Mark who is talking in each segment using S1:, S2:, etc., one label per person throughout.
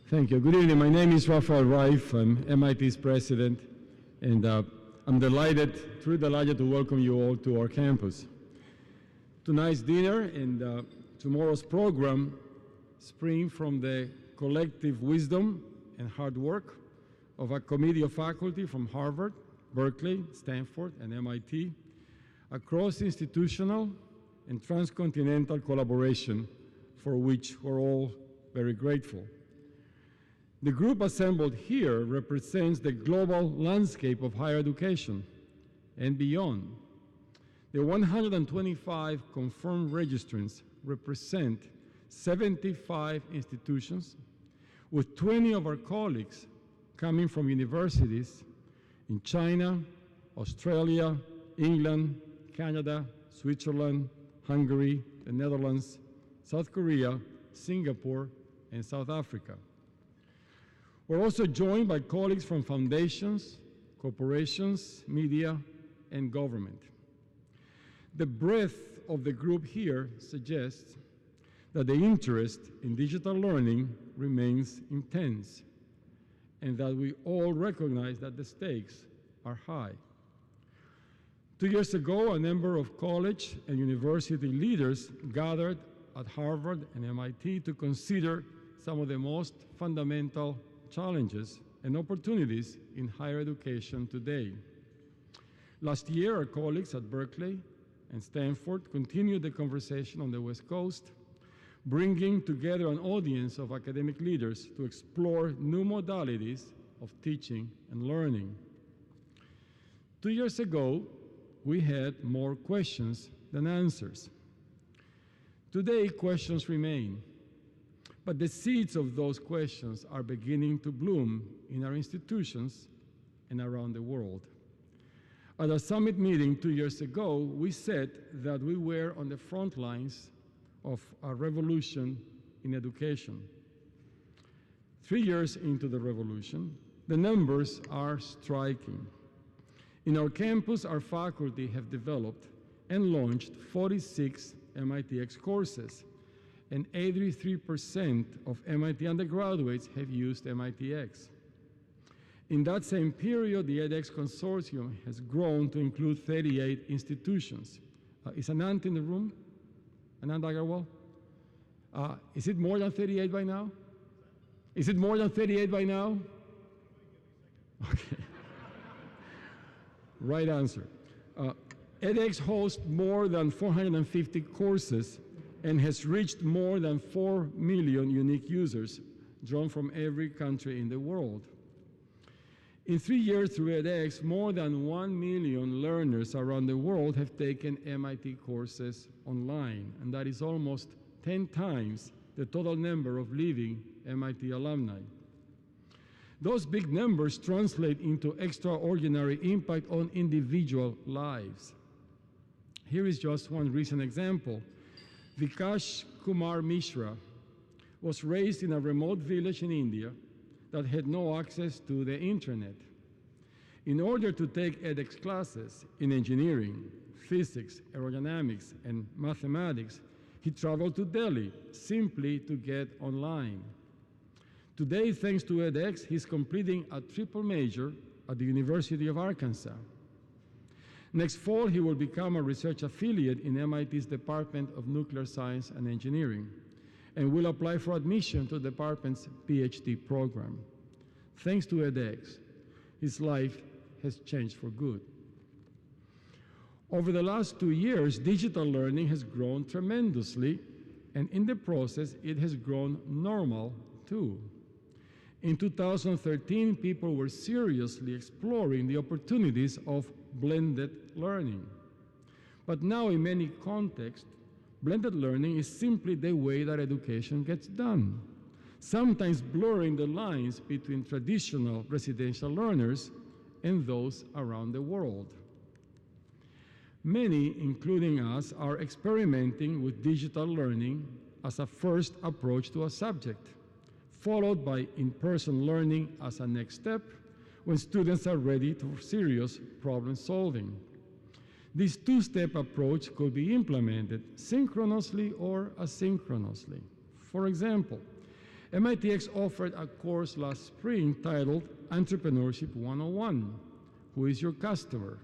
S1: Thank you. Good evening. My name is Rafael Reif. I'm MIT's president, and I'm truly delighted to welcome you all to our campus. Tonight's dinner and tomorrow's program spring from the collective wisdom and hard work of a committee of faculty from Harvard, Berkeley, Stanford, and MIT, a cross-institutional and transcontinental collaboration for which we're all very grateful. The group assembled here represents the global landscape of higher education and beyond. The 125 confirmed registrants represent 75 institutions, with 20 of our colleagues coming from universities in China, Australia, England, Canada, Switzerland, Hungary, the Netherlands, South Korea, Singapore, and South Africa. We're also joined by colleagues from foundations, corporations, media, and government. The breadth of the group here suggests that the interest in digital learning remains intense, and that we all recognize that the stakes are high. 2 years ago, a number of college and university leaders gathered at Harvard and MIT to consider some of the most fundamental challenges and opportunities in higher education today. Last year, our colleagues at Berkeley and Stanford continued the conversation on the West Coast, bringing together an audience of academic leaders to explore new modalities of teaching and learning. 2 years ago, we had more questions than answers. Today, questions remain, but the seeds of those questions are beginning to bloom in our institutions and around the world. At our summit meeting 2 years ago, we said that we were on the front lines of a revolution in education. 3 years into the revolution, the numbers are striking. In our campus, our faculty have developed and launched 46 MITx courses, and 83% of MIT undergraduates have used MITx. In that same period, the edX consortium has grown to include 38 institutions. Is Anand in the room? Anand Agarwal? Is it more than 38 by now? Is it more than 38 by now? Okay. Right answer. edX hosts more than 450 courses and has reached more than 4 million unique users drawn from every country in the world. In 3 years through edX, more than 1 million learners around the world have taken MIT courses online, and that is almost 10 times the total number of living MIT alumni. Those big numbers translate into extraordinary impact on individual lives. Here is just one recent example. Vikash Kumar Mishra was raised in a remote village in India that had no access to the internet. In order to take edX classes in engineering, physics, aerodynamics, and mathematics, he traveled to Delhi simply to get online. Today, thanks to edX, he's completing a triple major at the University of Arkansas. Next fall, he will become a research affiliate in MIT's Department of Nuclear Science and Engineering, and will apply for admission to the department's PhD program. Thanks to edX, his life has changed for good. Over the last 2 years, digital learning has grown tremendously, and in the process, it has grown normal too. In 2013, people were seriously exploring the opportunities of blended learning. But now, in many contexts, blended learning is simply the way that education gets done, sometimes blurring the lines between traditional residential learners and those around the world. Many, including us, are experimenting with digital learning as a first approach to a subject, followed by in-person learning as a next step when students are ready for serious problem solving. This two-step approach could be implemented synchronously or asynchronously. For example, MITx offered a course last spring titled Entrepreneurship 101. Who is your customer?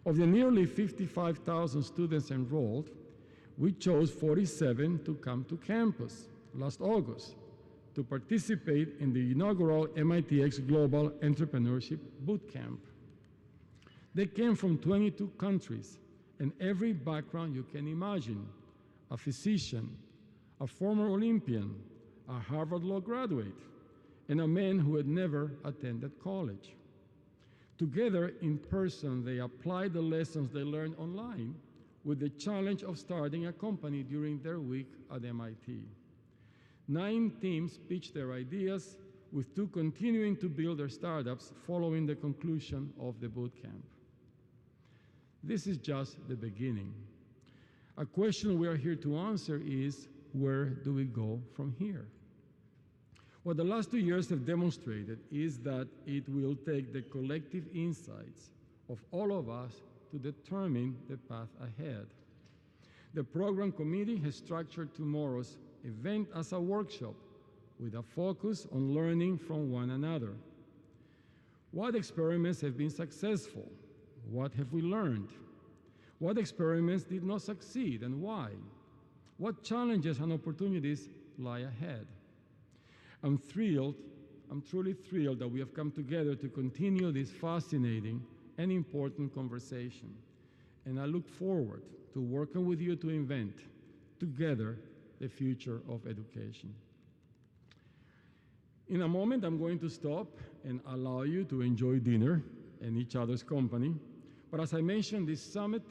S1: Of the nearly 55,000 students enrolled, we chose 47 to come to campus last August to participate in the inaugural MITx Global Entrepreneurship Bootcamp. They came from 22 countries and every background you can imagine: a physician, a former Olympian, a Harvard Law graduate, and a man who had never attended college. Together in person, they applied the lessons they learned online with the challenge of starting a company during their week at MIT. 9 teams pitched their ideas, with 2 continuing to build their startups following the conclusion of the bootcamp. This is just the beginning. A question we are here to answer is, where do we go from here? What the last 2 years have demonstrated is that it will take the collective insights of all of us to determine the path ahead. The program committee has structured tomorrow's event as a workshop with a focus on learning from one another. What experiments have been successful? What have we learned? What experiments did not succeed and why? What challenges and opportunities lie ahead? I'm truly thrilled that we have come together to continue this fascinating and important conversation. And I look forward to working with you to invent together the future of education. In a moment, I'm going to stop and allow you to enjoy dinner and each other's company. But as I mentioned, this summit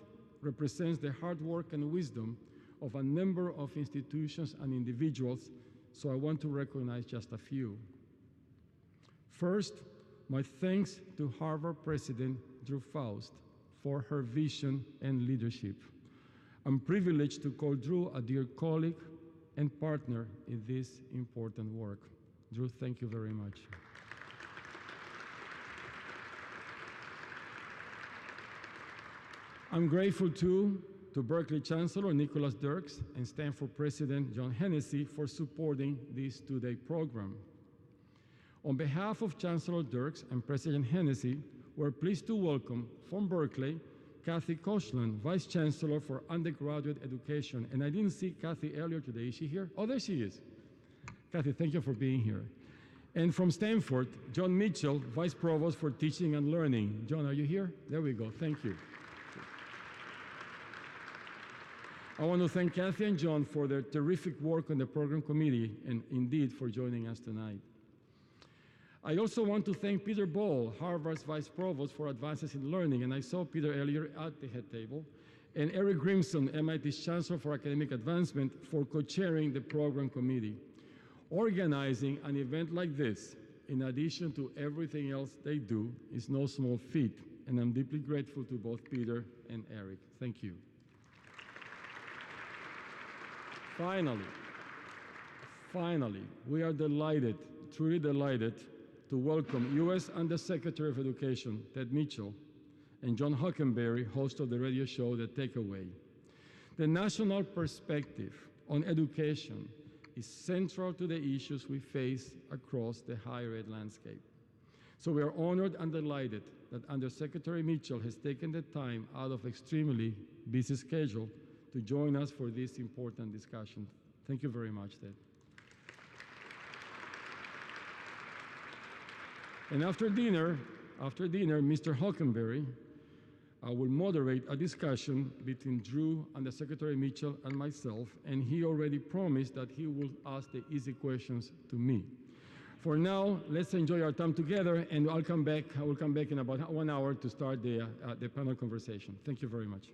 S1: represents the hard work and wisdom of a number of institutions and individuals, so I want to recognize just a few. First, my thanks to Harvard President Drew Faust for her vision and leadership. I'm privileged to call Drew a dear colleague and partner in this important work. Drew, thank you very much. I'm grateful too to Berkeley Chancellor Nicholas Dirks and Stanford President John Hennessy for supporting this 2-day program. On behalf of Chancellor Dirks and President Hennessy, we're pleased to welcome from Berkeley Kathy Koshland, Vice Chancellor for Undergraduate Education. And I didn't see Kathy earlier today. Is she here? Oh, there she is. Kathy, thank you for being here. And from Stanford, John Mitchell, Vice Provost for Teaching and Learning. John, are you here? There we go. Thank you. I want to thank Kathy and John for their terrific work on the program committee and indeed for joining us tonight. I also want to thank Peter Ball, Harvard's Vice Provost for Advances in Learning, and I saw Peter earlier at the head table, and Eric Grimson, MIT's Chancellor for Academic Advancement, for co-chairing the program committee. Organizing an event like this, in addition to everything else they do, is no small feat, and I'm deeply grateful to both Peter and Eric. Thank you. Finally, we are delighted, truly delighted, to welcome U.S. Undersecretary of Education Ted Mitchell and John Hockenberry, host of the radio show The Takeaway. The national perspective on education is central to the issues we face across the higher ed landscape. So we are honored and delighted that Undersecretary Mitchell has taken the time out of extremely busy schedule to join us for this important discussion. Thank you very much, Ted. And after dinner, Mr. Hockenberry will moderate a discussion between Drew, Undersecretary Mitchell, and myself, and he already promised that he will ask the easy questions to me. For now, let's enjoy our time together, and I will come back in about 1 hour to start the panel conversation. Thank you very much.